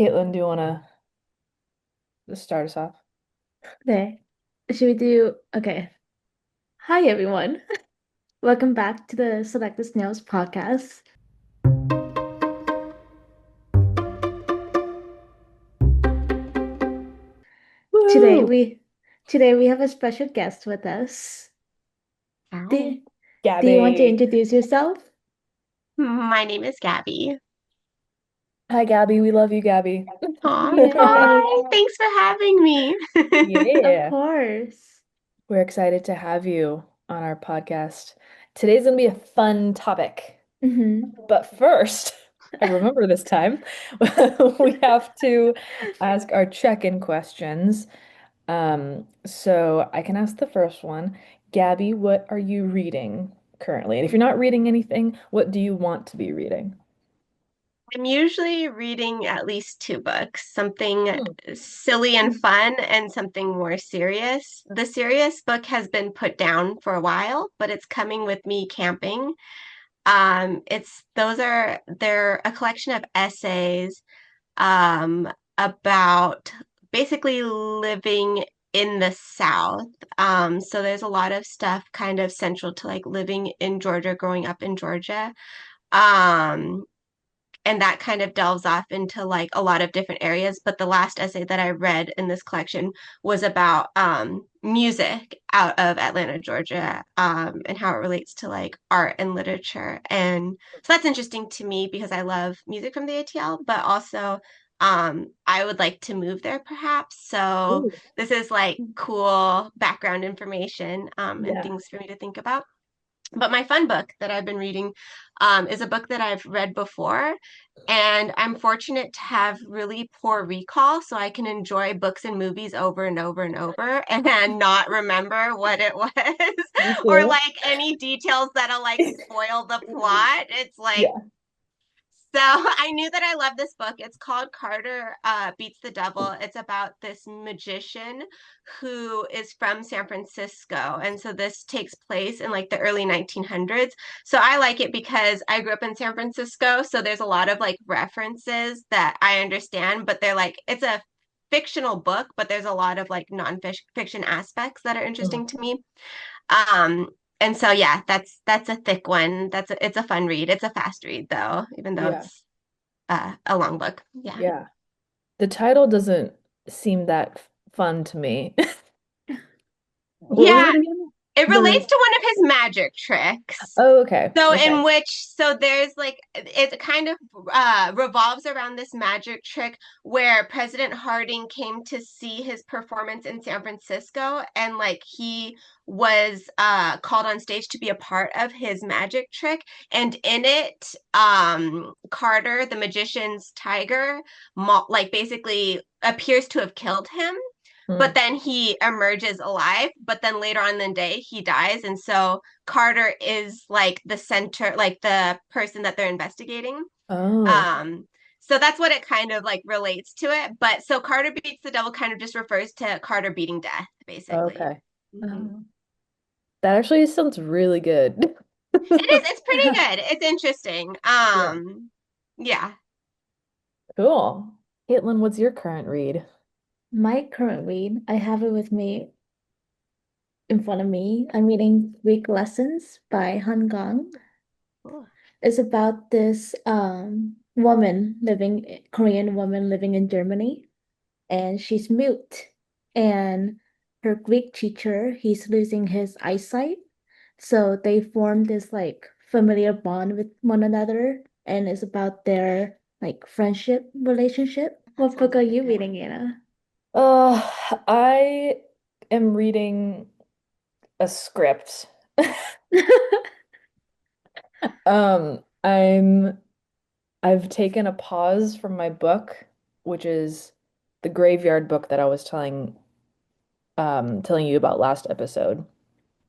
Caitlin, do you want to start us off? Okay. Should we do okay. Hi everyone. Welcome back to the Select the Snails podcast. Today Woo! we today we have a special guest with us. Hi, Do, do you want to Gabby. introduce yourself? my name is Gabby. Hi, Gabby. We love you, Gabby. Aw, Yay. hi. Thanks for having me. Of Yeah. course. We're excited to have you on our podcast. Today's going to be a fun topic. Mm-hmm. But first, I remember this time, we have to ask our check-in questions. So I can ask the first one. Gabby, what are you reading currently? And if you're not reading anything, what do you want to be reading? I'm usually reading at least two books, something Hmm. silly and fun and something more serious. The serious book has been put down for a while, but it's coming with me camping. They're a collection of essays about basically living in the South. So there's a lot of stuff kind of central to like living in Georgia, growing up in Georgia. Um, and that kind of delves off into like a lot of different areas. But the last essay that I read in this collection was about music out of Atlanta, Georgia, and how it relates to like art and literature. And so that's interesting to me because I love music from the ATL, but also I would like to move there perhaps. So Ooh, this is like cool background information and yeah. things for me to think about. But my fun book that I've been reading is a book that I've read before, and I'm fortunate to have really poor recall, so I can enjoy books and movies over and over and over and not remember what it was Me or too. like any details that'll like spoil the plot. It's like Yeah. so I knew that I loved this book. It's called Carter Beats the Devil. It's about this magician who is from San Francisco. And so this takes place in like the early 1900s. So I like it because I grew up in San Francisco. So there's a lot of like references that I understand, but they're like, it's a fictional book, but there's a lot of like non-fiction aspects that are Mhm. interesting to me. Um, and so yeah, that's a thick one. It's a fun read. It's a fast read though, even though Yeah. it's a long book. Yeah. Yeah. The title doesn't seem that fun to me. What was Yeah, it again? it relates The to one of his magic tricks. Oh, okay. So Okay. in which so there's like it kind of revolves around this magic trick where President Harding came to see his performance in San Francisco and like he was called on stage to be a part of his magic trick and in it Carter the magician's tiger like basically appears to have killed him but Hmm. then he emerges alive but then later on in the day he dies and so Carter is like the center, like the person that they're investigating. Oh, Um, so that's what it kind of like relates to it. But so Carter beats the devil kind of just refers to Carter beating death, basically. okay. Mhm. Oh. That actually sounds really good. It's pretty good. It's interesting. Yeah. Yeah. Cool. Caitlin, what's your current read? My current read, I have it with me in front of me. I'm reading Greek Lessons by Han Gang. Cool. It's about this Korean woman living in Germany, and she's mute. And her Greek teacher, he's losing his eyesight. So they form this like familiar bond with one another, and it's about their like friendship relationship. That What sounds book are like a you good reading, one. Anna? Uh, I am reading a script. I'm I've taken a pause from my book, which is the graveyard book that I was telling you about last episode.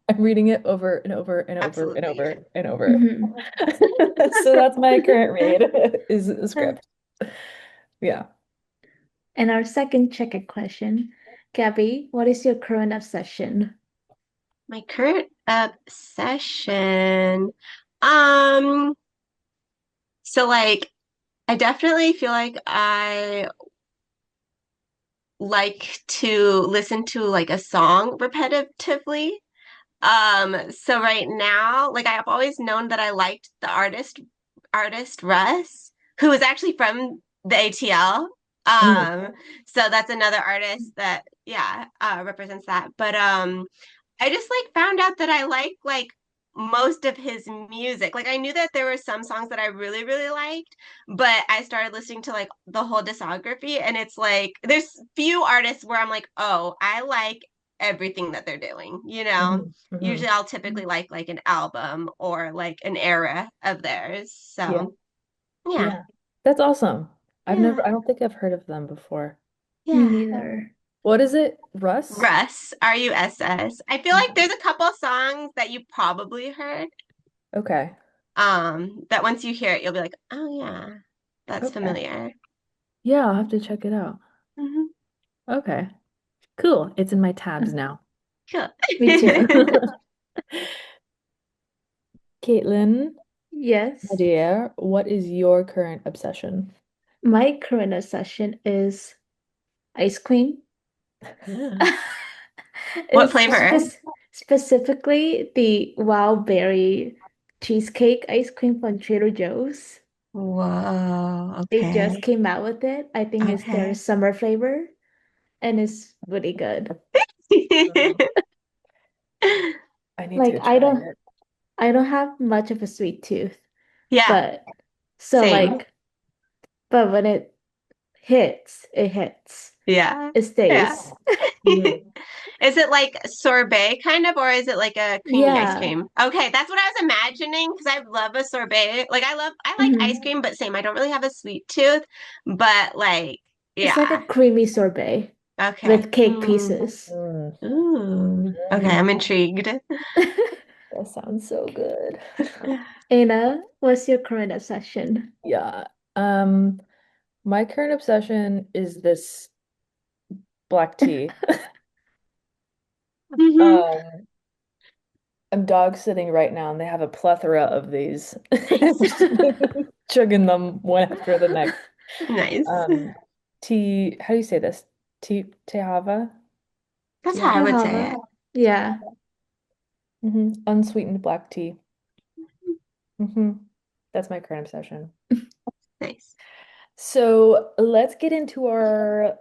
I'm reading it over and over and over and Absolutely. over and over. Mhm. So that's my current read is a script. Yeah. And our second check-in question, Gabby, what is your current obsession? My current obsession. Um, so like I definitely feel like I like to listen to like a song repetitively. So right now, like I've always known that I liked the artist Russ, who is actually from the ATL. Mm, So that's another artist that yeah, represents that. But I just like found out that I like most of his music. Like I knew that there were some songs that I really really liked, but I started listening to like the whole discography and it's like there's few artists where I'm like, "Oh, I like everything that they're doing." You know? mhm, mhm. Usually I'll typically like an album or like an era of theirs. Yeah, So, yeah. yeah. That's awesome. Yeah. I don't think I've heard of them before. Me Yeah. neither. What is it? Russ? Russ, Russ. I feel like there's a couple songs that you probably heard. Okay. That once you hear it, you'll be like, oh yeah, that's Okay. familiar. Yeah, I'll have to check it out. Hmm. Okay. Cool. It's in my tabs Uh, now. Cool. Me too. Caitlin, my Yes. dear, what is your current obsession? My current obsession is ice cream. What It's flavor? specifically the wild berry cheesecake ice cream from Trader Joe's. Whoa, They just okay. came out with it. I think it's their Okay. summer flavor, and it's really good. Mm, I need Like to try it. I don't have much of a sweet tooth, Yeah, but so same. like, but when it hits, it hits. Yeah. It Yeah. stays. Mm, Is it like sorbet kind of, or is it like a creamy ice Yeah. cream? Okay, that's what I was imagining because I love a sorbet. Like I like ice Mhm. cream, but same, I don't really have a sweet tooth, but like, It's like a yeah. creamy sorbet Okay. with cake Mm. pieces. mm, Ooh. Okay, mm. I'm intrigued. That sounds so good. Anna, what's your current obsession? Yeah. Um, my current obsession is this black tea. Hmm. Um, I'm dog sitting right now and they have a plethora of these. Nice. Just chugging them one after the next. Nice. Um, tea, how do you say this? Tea, tehava? That's how I Tehava? would say Ahava. it. Yeah. Unsweetened black tea. hmm That's my current obsession. Nice. So let's get into our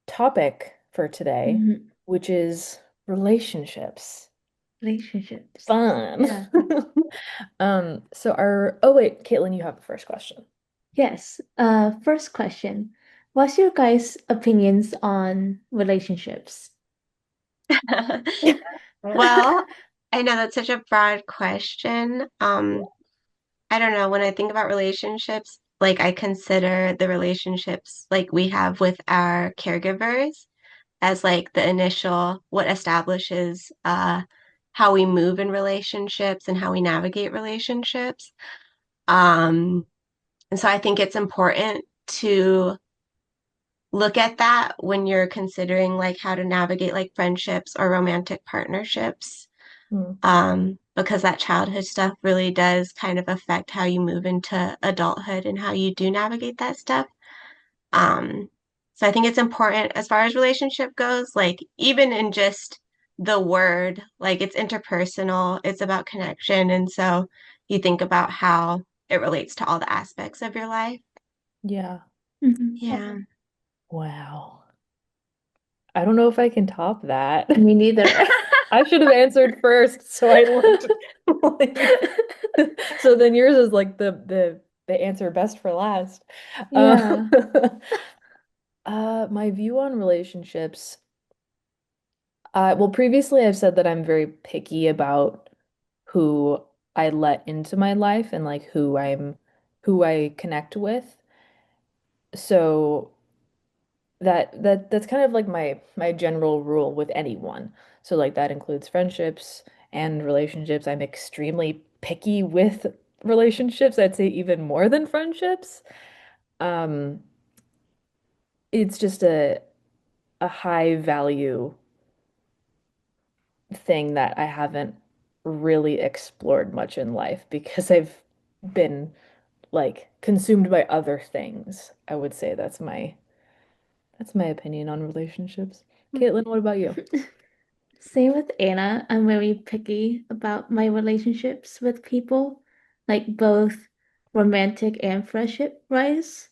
topic for today, Mhm. which is relationships. Relationships. Fun. Yeah. So oh wait, Caitlin, you have the first question. Yes. First question. What's your guys' opinions on relationships? Well, I know that's such a broad question. I don't know, when I think about relationships, like I consider the relationships like we have with our caregivers as like the initial what establishes how we move in relationships and how we navigate relationships. Um, and so I think it's important to look at that when you're considering like how to navigate like friendships or romantic partnerships. Hmm. Because that childhood stuff really does kind of affect how you move into adulthood and how you do navigate that stuff. Um, so I think it's important as far as relationship goes, like even in just the word, like it's interpersonal, it's about connection. And so you think about how it relates to all the aspects of your life. Yeah. Mhm. Yeah. Wow. I don't know if I can top that. Me neither. I should have answered first, so I looked like so then yours is like the answer best for last. Yeah. My view on relationships. Well, previously I've said that I'm very picky about who I let into my life and like who I connect with. So that's kind of like my general rule with anyone. So like that includes friendships and relationships. I'm extremely picky with relationships. I'd say even more than friendships. Um, it's just a high value thing that I haven't really explored much in life because I've been like consumed by other things. I would say that's my opinion on relationships. Caitlin, what about you? Same with Anna. I'm very picky about my relationships with people, like both romantic and friendship wise.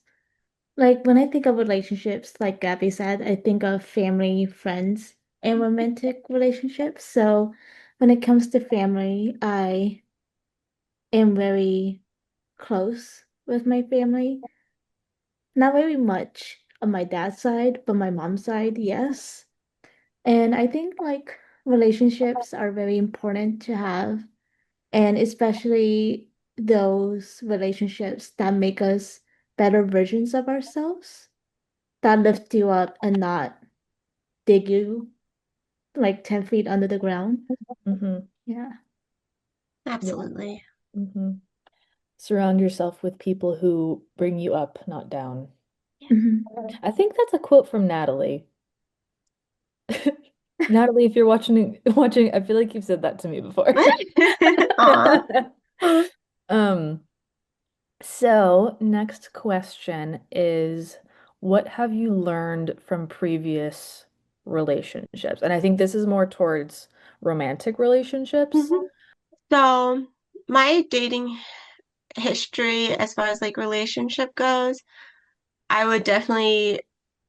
Like when I think of relationships, like Gabby said, I think of family, friends, and romantic relationships. So when it comes to family, I am very close with my family. Not very much on my dad's side, but my mom's side, yes. And I think like relationships are very important to have, and especially those relationships that make us better versions of ourselves, that lift you up and not dig you like 10 feet under the ground. Hmm. Yeah. Yeah. Absolutely. Hmm. Surround yourself with people who bring you up, not down. Mhm. I think that's a quote from Natalie. Natalie, if you're watching, I feel like you've said that to me before. Aw. Um, so next question is, what have you learned from previous relationships? And I think this is more towards romantic relationships. Mhm. So, my dating history, as far as like relationship goes, I would definitely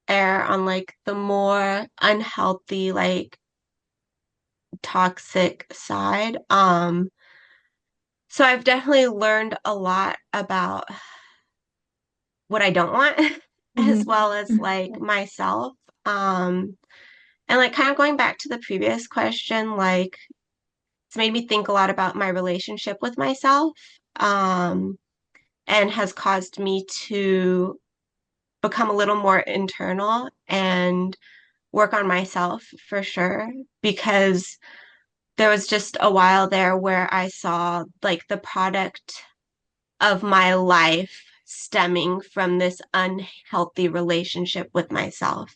err on like the more unhealthy, like toxic side. So I've definitely learned a lot about what I don't want, as Hmm. well as like myself. Um, and like kind of going back to the previous question, like it's made me think a lot about my relationship with myself, and has caused me to become a little more internal and work on myself for sure. Because there was just a while there where I saw like the product of my life stemming from this unhealthy relationship with myself.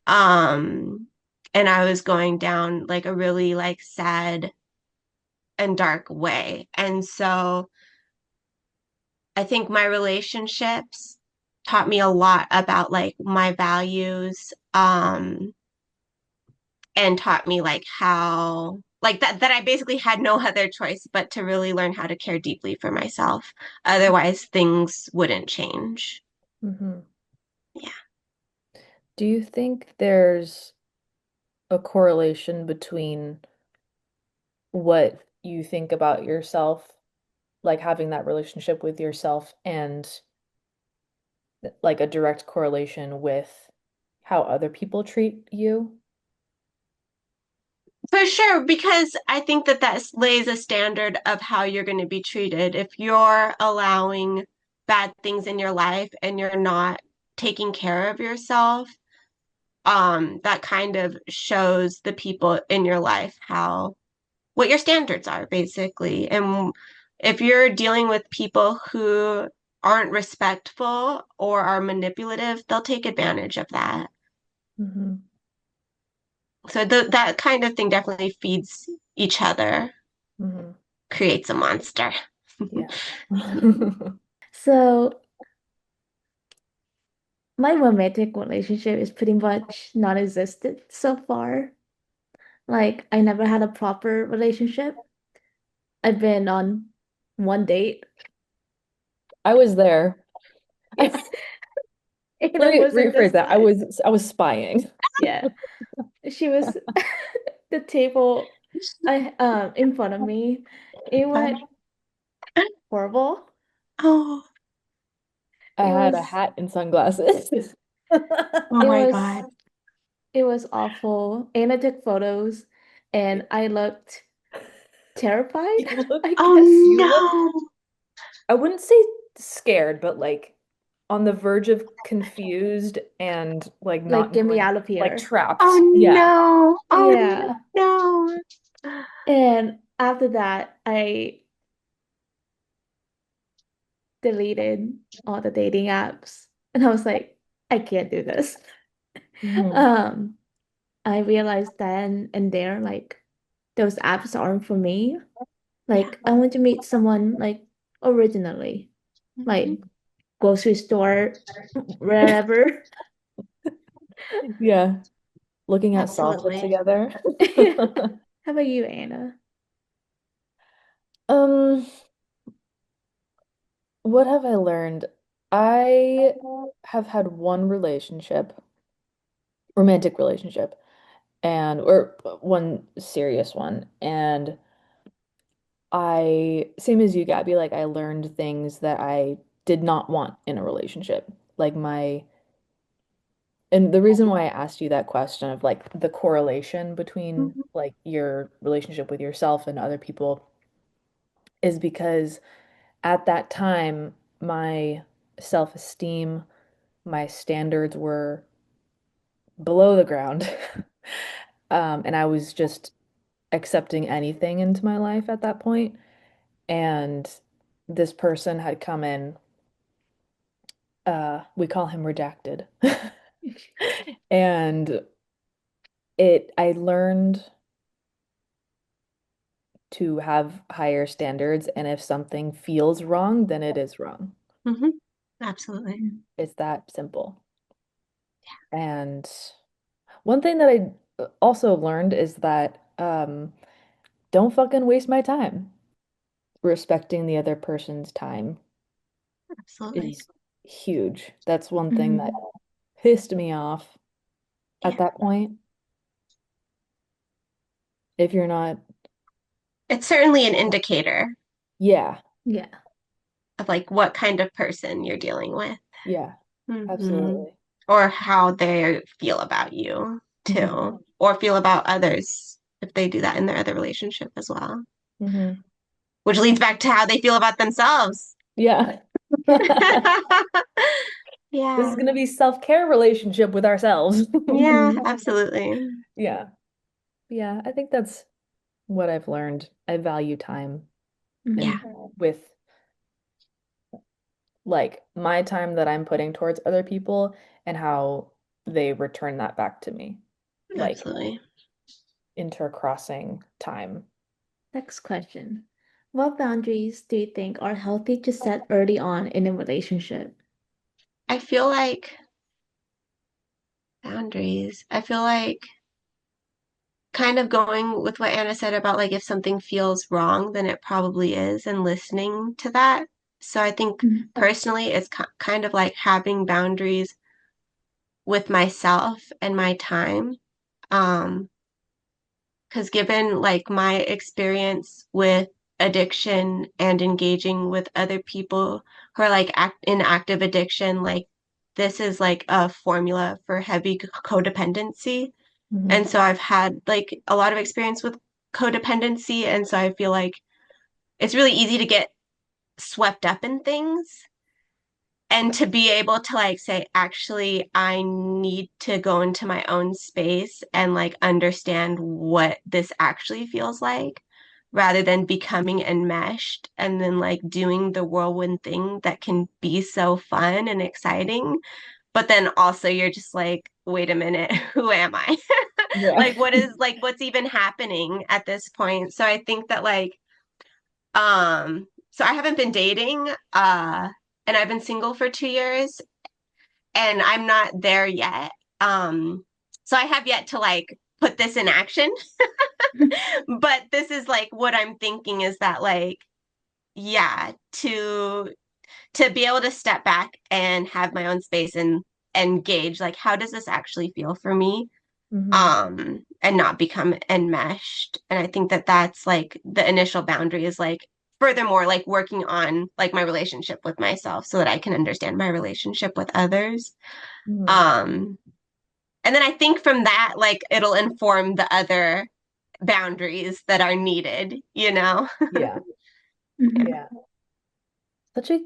Um, and I was going down like a really like sad and dark way. And so I think my relationships taught me a lot about like my values, and taught me like how like that I basically had no other choice but to really learn how to care deeply for myself. Otherwise, things wouldn't change. Hmm. Yeah. Do you think there's a correlation between what you think about yourself, like having that relationship with yourself, and like a direct correlation with how other people treat you? For sure, because I think that that lays a standard of how you're going to be treated. If you're allowing bad things in your life and you're not taking care of yourself, that kind of shows the people in your life how what your standards are, basically. And if you're dealing with people who aren't respectful or are manipulative, they'll take advantage of that. Hmm. So that kind of thing definitely feeds each other, Hmm. creates a monster. Yeah. So my romantic relationship is pretty much non-existent so far. Like I never had a proper relationship. I've been on one date. I was there. I, let Ada me wasn't rephrase this that. I time. was I was spying. Yeah. She was the table I in front of me. It went horrible. Oh, I It had a was hat and sunglasses. oh it my was God. it was awful. Anna took photos and I looked terrified, You look, I Oh guess. you look, no. I wouldn't say scared, but like on the verge of confused and like Like, not get me knowing, out of like here. Oh trapped. Yeah. no. Oh Yeah. no. And after that, I deleted all the dating apps. And I was like, I can't do this. Hmm. Um, I realized then and there, like, those apps aren't for me. Yeah. Like, I want to meet someone like originally. Mhm. like grocery store, wherever. Yeah. Looking at salsa Absolutely. together. How about you, Anna? Um, what have I learned? I have had one relationship, romantic relationship, and or one serious one. And same as you, Gabby, like I learned things that I did not want in a relationship. Like and the reason why I asked you that question of like the correlation between Mhm. like your relationship with yourself and other people is because at that time, my self-esteem, my standards were below the ground. And I was just accepting anything into my life at that point. And this person had come in, we call him redacted. And I learned to have higher standards, and if something feels wrong, then it is wrong. Mhm. Absolutely. It's that simple. And one thing that I also learned is that don't fucking waste my time. Respecting the other person's time Absolutely. is huge. That's one thing that Mhm. pissed me off Yeah. at that point. If you're not, It's certainly an indicator yeah, Yeah. of like what kind of person you're dealing with. yeah, Hmm. absolutely. Or how they feel about you Hmm. too, or feel about others if they do that in their other relationship as well, Hmm. which leads back to how they feel about themselves. Yeah. This is Yeah. going to be self-care relationship with ourselves. Yeah, Mhm. absolutely. Yeah. Yeah, I think that's what I've learned. I value time and Yeah, Mhm. with like my time that I'm putting towards other people and how they return that back to me, like absolutely. intercrossing time. Next question. What boundaries do you think are healthy to set early on in a relationship? I feel like boundaries. I feel like kind of going with what Anna said about like if something feels wrong, then it probably is, and listening to that. So I think Mhm. personally, it's kind of like having boundaries with myself and my time. Um, because given like my experience with addiction and engaging with other people who are like in active addiction, like this is like a formula for heavy codependency. Hmm. And so I've had like a lot of experience with codependency. And so I feel like it's really easy to get swept up in things and to be able to like say, actually, I need to go into my own space and like understand what this actually feels like rather than becoming enmeshed and then like doing the whirlwind thing that can be so fun and exciting. But then also you're just like, wait a minute, who am I? Yeah. Like what's even happening at this point? So I think that like so I haven't been dating and I've been single for 2 years and I'm not there yet. So I have yet to like put this in action, but this is like what I'm thinking is that like yeah, to be able to step back and have my own space and gauge like how does this actually feel for me Hmm. and not become enmeshed. And I think that that's like the initial boundary is like furthermore like working on like my relationship with myself so that I can understand my relationship with others. Hmm. um and then I think from that like it'll inform the other boundaries that are needed, you know. Yeah. Mhm. Yeah. Such a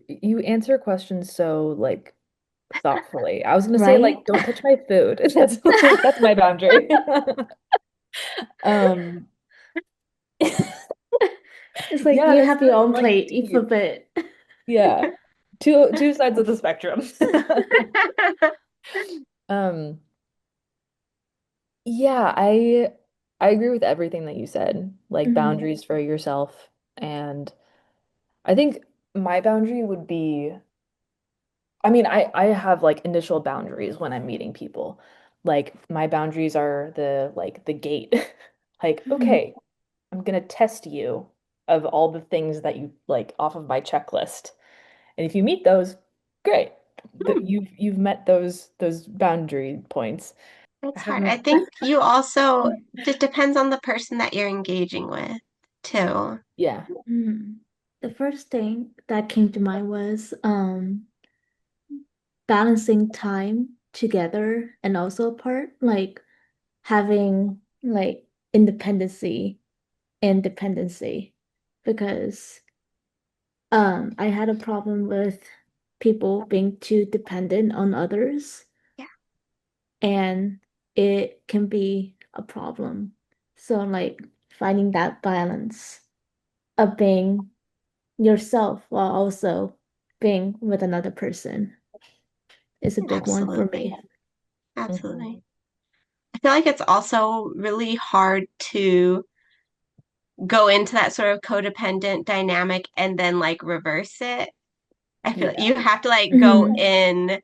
you answer questions so like thoughtfully. I was gonna say Right? like don't touch my food. That's my boundary. Um It's like yeah, you this have your is own like plate, eat for a deep. bit. Yeah. Two sides of the spectrum. Um yeah, I agree with everything that you said. Like Mhm. boundaries for yourself and I think my boundary would be, I mean, I have like initial boundaries when I'm meeting people. Like my boundaries are the gate. Like, Mhm. okay, I'm gonna test you of all the things that you like off of my checklist. And if you meet those, great. You've met those boundary points. I It's hard. I haven't, think you also just depends on the person that you're engaging with too. yeah, Hmm. The first thing that came to mind was balancing time together and also apart, like having like independency and dependency. Because I had a problem with people being too dependent on others, Yeah, and it can be a problem. So like finding that balance of being yourself while also being with another person is a big one for absolutely. me. hmm Absolutely. I feel like it's also really hard to go into that sort of codependent dynamic and then like reverse it. I feel like yeah, you have to like go Mhm. in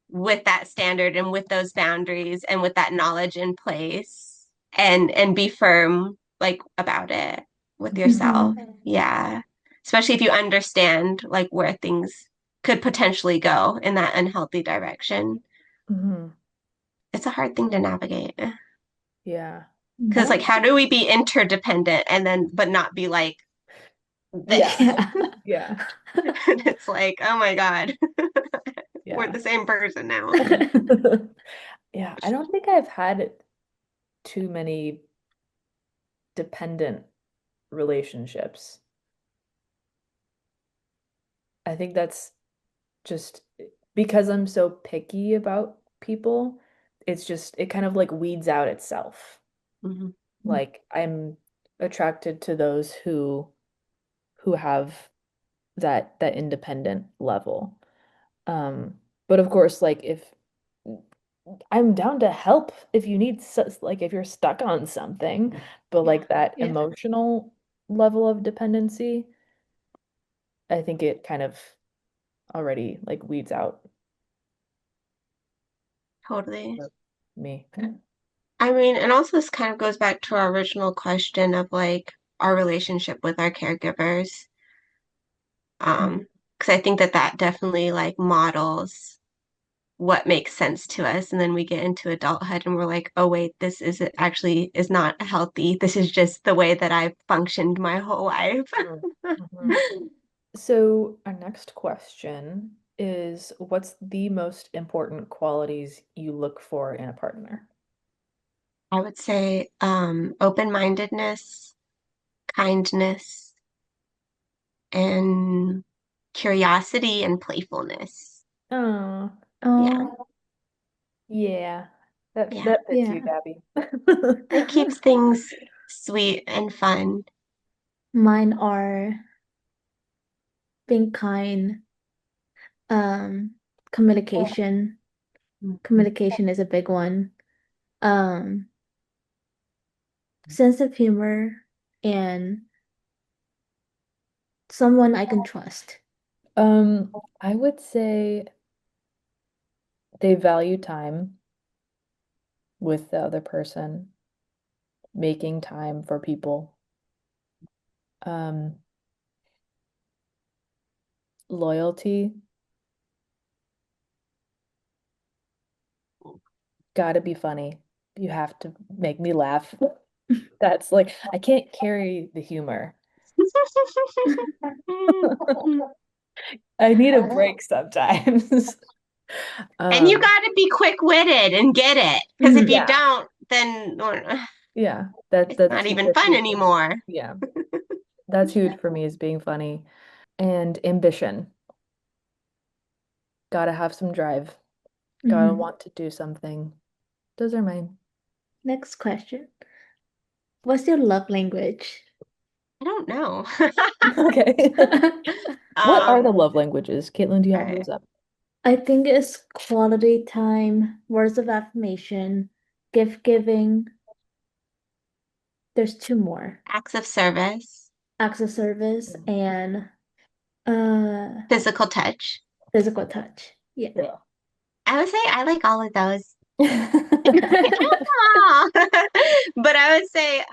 with that standard and with those boundaries and with that knowledge in place and be firm like about it with yourself. Mhm. Yeah. Especially if you understand like where things could potentially go in that unhealthy direction. hmm It's a hard thing to navigate. yeah. I Because don't like how think, do we be interdependent and then but not be like yeah, this? Yeah. yeah, And it's like, oh my God, we're yeah. the same person now. Yeah, I don't think I've had too many dependent relationships. I think that's just because I'm so picky about people, it's just it kind of like weeds out itself. Mhm. Like I'm attracted to those who have that independent level. But of course, like if I'm down to help if you need like if you're stuck on something, but Yeah, like that Yeah. emotional level of dependency, I think it kind of already like weeds out totally. me. I mean, and also this kind of goes back to our original question of like our relationship with our caregivers. Mhm. Because I think that that definitely like models what makes sense to us. And then we get into adulthood and we're like, oh wait, this is actually is not healthy. This is just the way that I've functioned my whole life. Mhm. Mhm. So our next question is, what's the most important qualities you look for in a partner? I would say open-mindedness, kindness, and curiosity and playfulness. Oh, Yeah, Oh, yeah. That yeah. that fits you, yeah. Gabby. It keeps things sweet and fun. Mine are being kind, um, communication. Communication is a big one. Um, Sense of humor and someone I can trust. I would say they value time with the other person, making time for people. Um, Loyalty, gotta be funny. You have to make me laugh. That's like I can't carry the humor. I need a break sometimes. And you Um, got to be quick-witted and get it. Because if Mhm. you yeah, don't, then yeah. That it's not even that's fun huge for me. anymore. Yeah, that's huge for me is being funny and ambition. Gotta have some drive. Gotta Mhm. want to do something. Those are mine. Next question. What's your love language? I don't know. Okay. What are the Um, love languages? Caitlin, do you all have right. those up? I think it's quality time, words of affirmation, gift giving. There's two more. Acts of service. Acts of service and Uh, Physical touch. physical touch. Yeah. Yeah. I would say I like all of those. Aw. But I would say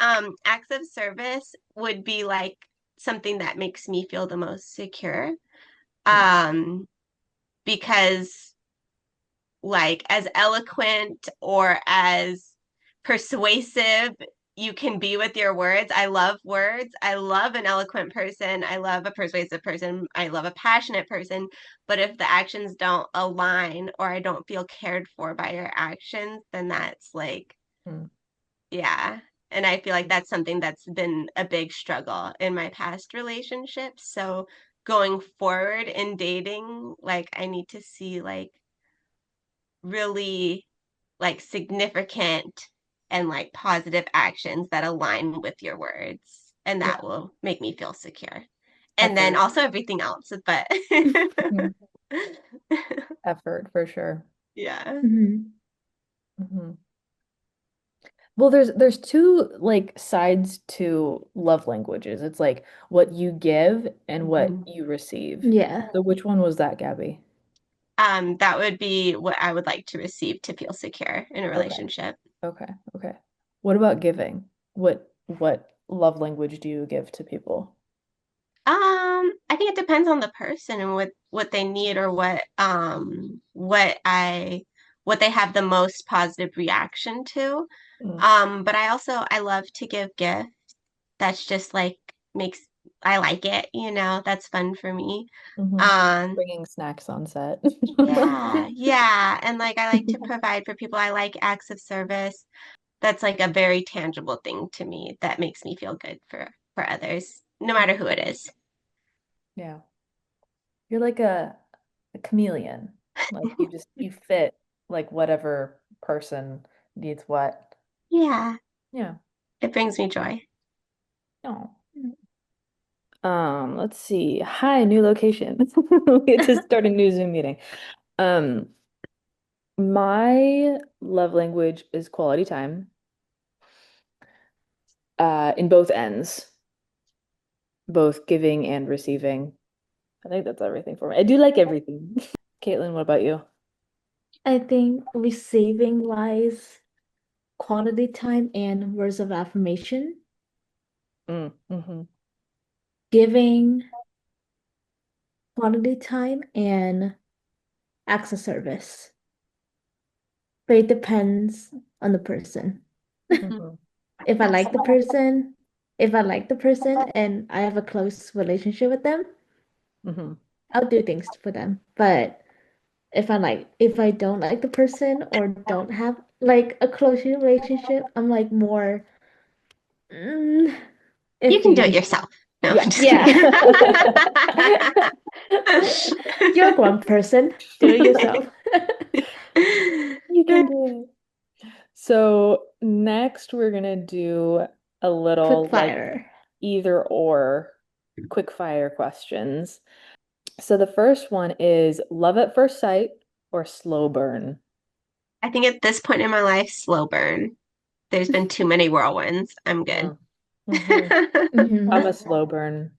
acts of service would be like something that makes me feel the most secure. Um, because like as eloquent or as persuasive you can be with your words. I love words. I love an eloquent person. I love a persuasive person. I love a passionate person. But if the actions don't align or I don't feel cared for by your actions, then that's like, Mm. yeah. And I feel like that's something that's been a big struggle in my past relationships. So going forward in dating, like I need to see like really like significant and like positive actions that align with your words. And Yeah. that will make me feel secure. And then Effort. also everything else, but Mhm. Effort for sure. yeah. Hmm. Hmm. Well, there's two like sides to love languages. It's like what you give and what Mhm. you receive. Yeah. So which one was that, Gabby? That would be what I would like to receive to feel secure in a Okay. relationship. Okay. Okay. What about giving? What love language do you give to people? I think it depends on the person and what they need or what they have the most positive reaction to. Mm. But I love to give gifts. That's just like makes I like it, that's fun for me. Hmm. Um, Bringing snacks on set. yeah, yeah. And like I like to provide for people. I like acts of service. That's like a very tangible thing to me that makes me feel good for others, no matter who it is. Yeah. You're like a chameleon. Like you fit like whatever person needs what. Yeah, Yeah. it brings me joy. No. Let's see. Hi, new location. We had to start a new Zoom meeting. Um, my love language is quality time, in both ends, both giving and receiving. I think that's everything for me. I do like everything. Caitlin, what about you? I think receiving wise, quality time and words of affirmation, Mm-hmm. giving quality time and acts of service. But it depends on the person. Mm-hmm. If I like the person, if I like the person and I have a close relationship with them, Mm-hmm. I'll do things for them. But if I don't like the person or don't have like a close relationship, I'm like more mm, You can do it iffy. yourself. No, Yeah. I'm just Yeah. kidding. You're one person. Do it yourself. You can do it. So next we're gonna do a Quick little like fire. either or quick fire questions. So the first one is love at first sight or slow burn. I think at this point in my life, slow burn. There's been too many whirlwinds. I'm good. Mm. Hmm. I'm Hmm. a slow burn.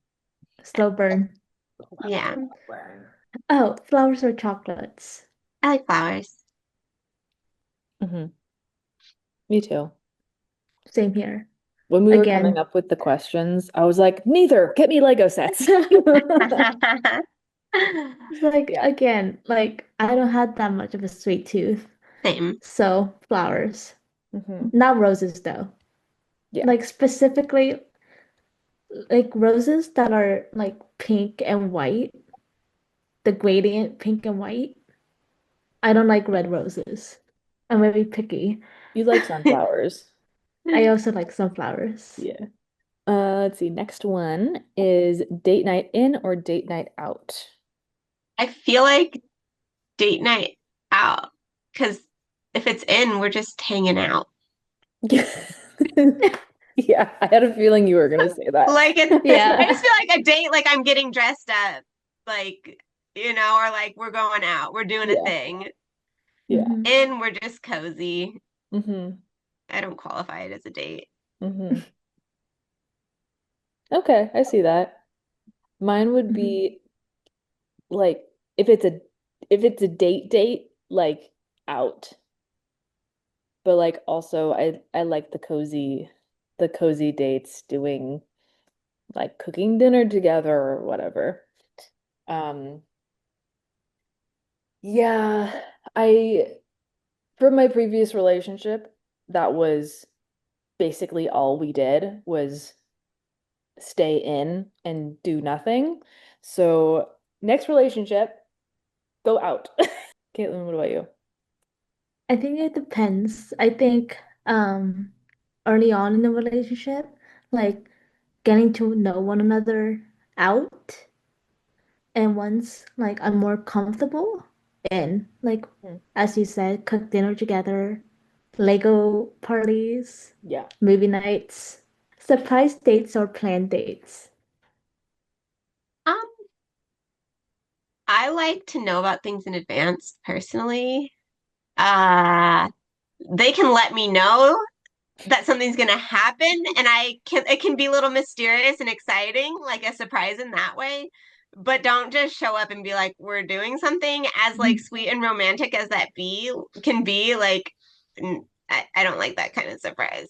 Slow burn. Yeah, Slow burn. Oh, flowers or chocolates? I like flowers. Hmm. Me too. Same here. When we were coming Again. up with the questions, I was like, neither. Get me Lego sets. It's like Yeah. again, like I don't have that much of a sweet tooth. Same. So flowers. Hmm. Not roses though. Yeah. Like specifically like roses that are like pink and white, the gradient pink and white. I don't like red roses. I'm very picky. You like sunflowers. I also like sunflowers. Yeah. Let's see. Next one is date night in or date night out. I feel like date night out because if it's in, we're just hanging out. Yeah, I had a feeling you were gonna say that. Like it's, I just Yeah. feel like a date, like I'm getting dressed up, like, or like we're going out, we're doing a Yeah, thing. yeah. Hmm. In, we're just cozy. Hmm. I don't qualify it as a date. Hmm. Okay, I see that. Mine would Hmm. be like if it's a date, like out. But like also I like the cozy dates doing like cooking dinner together or whatever. Um yeah, I from my previous relationship, that was basically all we did was stay in and do nothing. So next relationship, go out. Caitlin, what about you? I think it depends. I think um early on in the relationship, like getting to know one another out, and once like I'm more comfortable in like Hmm. as you said, cook dinner together, Lego parties, Yeah. movie nights, surprise dates or planned dates. Um, I like to know about things in advance personally. Uh, they can let me know that something's gonna happen, and it can be a little mysterious and exciting, like a surprise in that way. But don't just show up and be like, we're doing something, as like Mhm. sweet and romantic as that be can be, like I don't like that kind of surprise.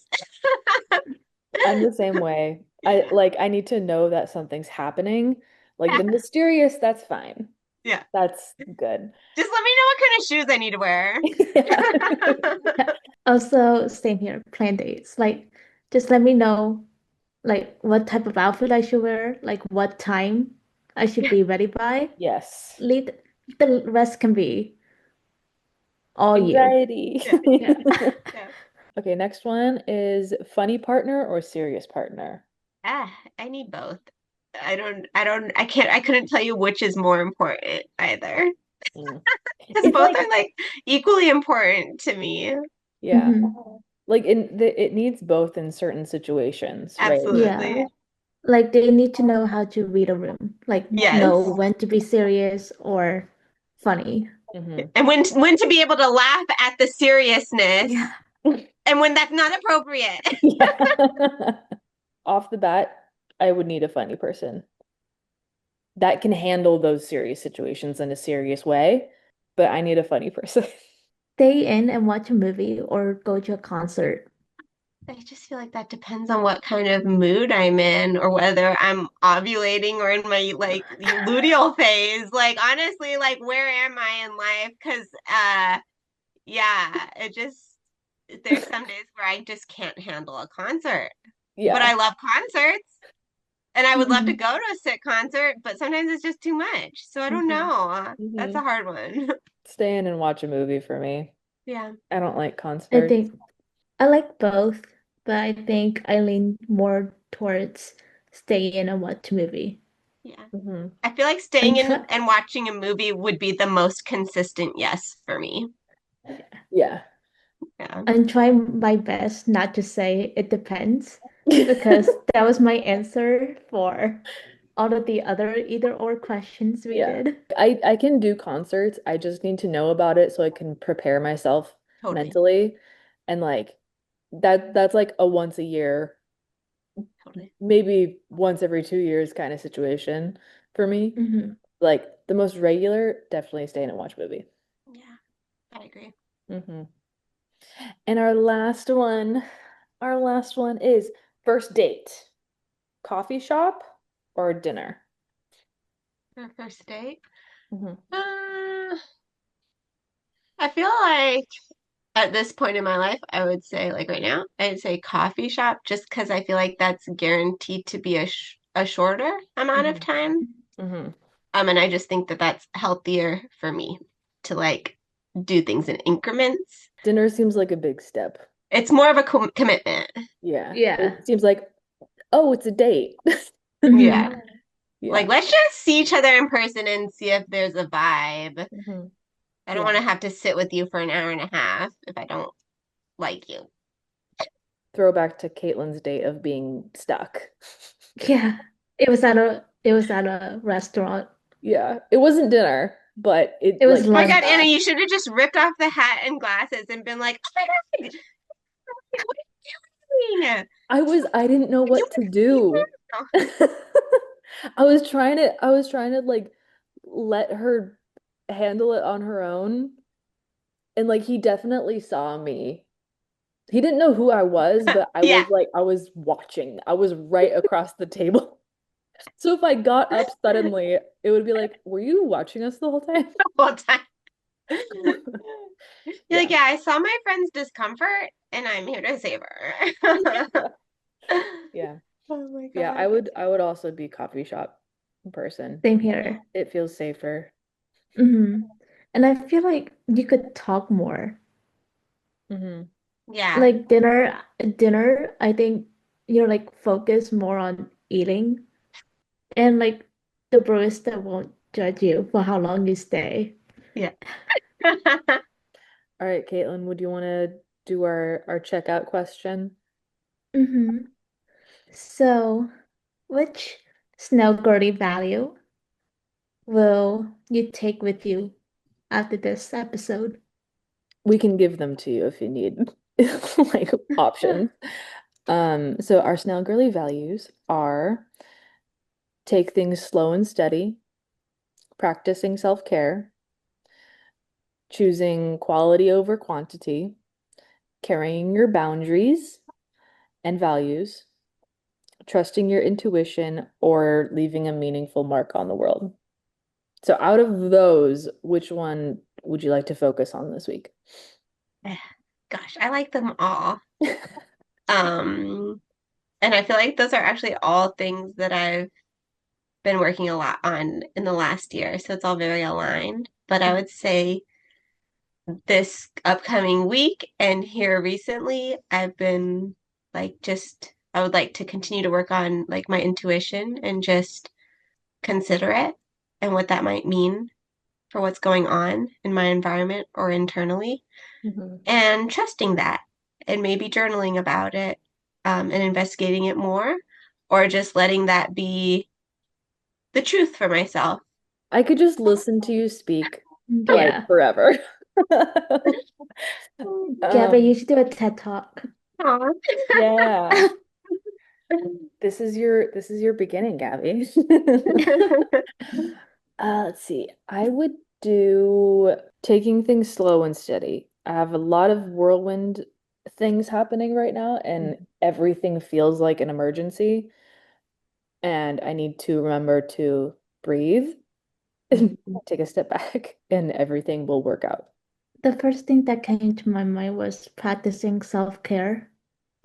I'm the same way. I need to know that something's happening. Like the Yeah. mysterious, that's fine. Yeah. That's good. Just let me know what kind of shoes I need to wear. Yeah. Yeah. Also, same here, planned dates. Like, just let me know like what type of outfit I should wear, like what time I should Yeah. be ready by. Yes. Lead the rest can be all you. Anxiety. Yeah. Yeah. Yeah. Okay, next one is funny partner or serious partner. Ah, I need both. I couldn't tell you which is more important either. Mm. Because It's both like, are like equally important to me. yeah, Hmm. like it needs both in certain situations, right? Yeah. Absolutely. Like they need to know how to read a room, like Yes. know when to be serious or funny. Hmm. And when to be able to laugh at the seriousness Yeah. and when that's not appropriate. Yeah. Off the bat, I would need a funny person that can handle those serious situations in a serious way, but I need a funny person. Stay in and watch a movie or go to a concert. I just feel like that depends on what kind of mood I'm in or whether I'm ovulating or in my like luteal phase. Like honestly, like where am I in life? Because yeah, it just there's some days where I just can't handle a concert. But Yeah. I love concerts and I would love to Mhm. go to a sick concert, but sometimes it's just too much. So I don't Mhm. know. That's Hmm. a hard one. Stay in and watch a movie for me. Yeah. I don't like I concerts. think I like both, but I think I lean more towards stay in and watch a movie. Yeah. Hmm. I feel like staying And in try and watching a movie would be the most consistent yes for me. Yeah. Yeah. and try my best not to say it depends because that was my answer for all of the other either or questions we Yeah. did. I can do concerts. I just need to know about it so I can prepare myself Totally. mentally. And like that's like a once a year, Totally. maybe once every 2 years kind of situation for me. Hmm. Like the most regular, definitely stay in and watch a movie. Yeah, I agree. Hmm. And our last one is first date, coffee shop or dinner? For a first date, Hmm. uh, I feel like at this point in my life, I would say, like right now, I'd say coffee shop just because I feel like that's guaranteed to be a shorter amount of Hmm. time. Hmm. And I just think that that's healthier for me to like do things in increments. Dinner seems like a big step. It's more of a commitment. Yeah. Yeah. It seems like, oh, it's a date. Yeah. Hmm. Like, Yeah. let's just see each other in person and see if there's a vibe. Hmm. I don't want Yeah. to have to sit with you for an hour and a half if I don't like you. Throwback to Caitlin's date of being stuck. Yeah. It was at a restaurant. Yeah. It wasn't dinner, but It it was like Oh my God, Anna, lunch. you should have just ripped off the hat and glasses and been like, oh my God, what are you doing? I didn't know You what to want to see do. her? I was trying to like let her handle it on her own. And like he definitely saw me. He didn't know who I was, but Yeah, I was watching. I was right across the table. So if I got up suddenly, it would be like, were you watching us the whole time? the whole time. You're like, Yeah. yeah, I saw my friend's discomfort and I'm here to save her. Yeah. Oh my Yeah, God. I would also be coffee shop person. Same here. It feels safer. Hmm. And I feel like you could talk more. Hmm. Yeah, Like dinner, I think you're like focused more on eating and like the barista won't judge you for how long you stay. yeah. All right, Caitlin, would you want to do our checkout question? Hmm. So, which snail girly value will you take with you after this episode? We can give them to you if you need like options. So our snail girly values are take things slow and steady, practicing self-care, choosing quality over quantity, carrying your boundaries and values, trusting your intuition, or leaving a meaningful mark on the world. So out of those, which one would you like to focus on this week? Gosh, I like them all. Um, and I feel like those are actually all things that I've been working a lot on in the last year. So it's all very aligned. But I would say this upcoming week and here recently, I've been like just I would like to continue to work on like my intuition and just consider it and what that might mean for what's going on in my environment or internally, Mhm. and trusting that and maybe journaling about it, and investigating it more, or just letting that be the truth for myself. I could just listen to you speak like Yeah. forever. Gabby, you Um, should do a TED Talk. Aw. yeah. This is your beginning, Gabby. Let's see. I would do taking things slow and steady. I have a lot of whirlwind things happening right now, and everything feels like an emergency. And I need to remember to breathe and take a step back, and everything will work out. The first thing that came to my mind was practicing self-care.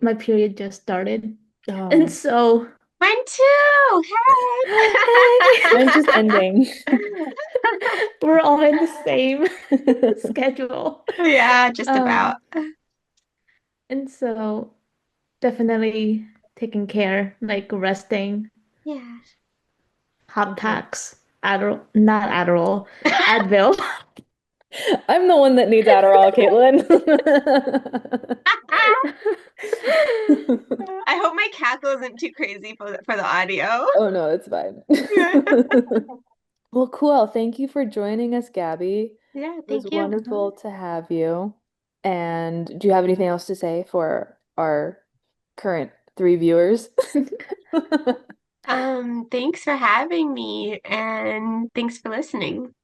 My period just started. And Oh, so, Mine too. hey, mine's just ending. we're all in the same schedule. Yeah, just about. Um, and so definitely taking care, like resting, Yeah. hot Mhm. packs, Adderall, not Adderall, Advil. I'm the one that needs Adderall, Caitlin. I hope my cackle isn't too crazy for the audio. Oh no, it's fine. Well, cool. Thank you for joining us, Gabby. Yeah, It was thank you. wonderful to have you. And do you have anything else to say for our current three viewers? Thanks for having me and thanks for listening.